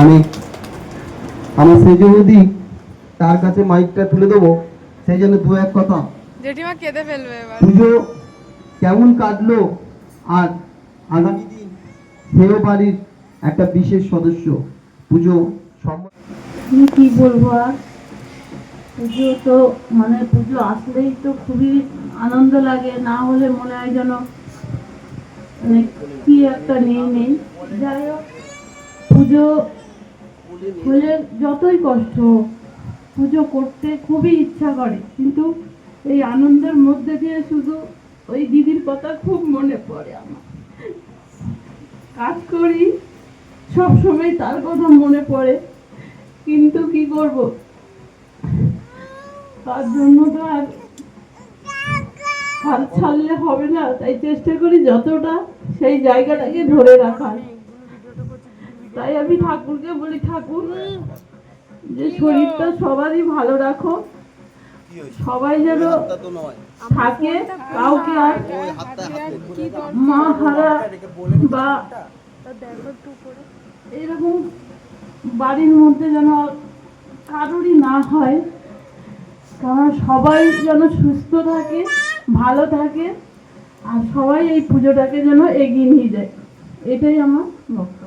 আমি আমার সেজ বৌদি তার কাছে মাইকটা তুলে দেবো, সেই জন্য দু এক কথা। জেঠিমা কেঁদে ফেলবে এবার। পুজো কেমন কাটলো, আর আগামী দিন সেও বাড়ির একটা বিশেষ সদস্য। পুজো আমি কি বলবো আর, পুজো তো মানে পুজো আসলেই তো খুবই আনন্দ লাগে, না হলে মনে হয় যেন মানে কি একটা নেই। যাই হোক, পুজো হলে যতই কষ্ট হোক, পুজো করতে খুবই ইচ্ছা করে, কিন্তু এই আনন্দের মধ্যে দিয়ে শুধু ওই দিদির কথা খুব মনে পড়ে আমার। কাজ করি সব সময় তার কথা মনে পড়ে, কিন্তু কি করব, তার জন্য তো আর হাল ছাড়লে হবে না, তাই চেষ্টা করি যতটা সেই জায়গাটাকে ধরে রাখার। তাই আমি ঠাকুরকে বলি, ঠাকুর যে শরীরটা সবারই ভালো রাখো, সবাই যেন থাকে, কাউকে আর মা হারা বা এরকম বাড়ির মধ্যে যেন কারোরই না হয়, কারণ সবাই যেন সুস্থ থাকে, ভালো থাকে, আর সবাই এই পুজোটাকে যেন এগিয়ে নিয়ে যায়, এটাই আমার লক্ষ্য।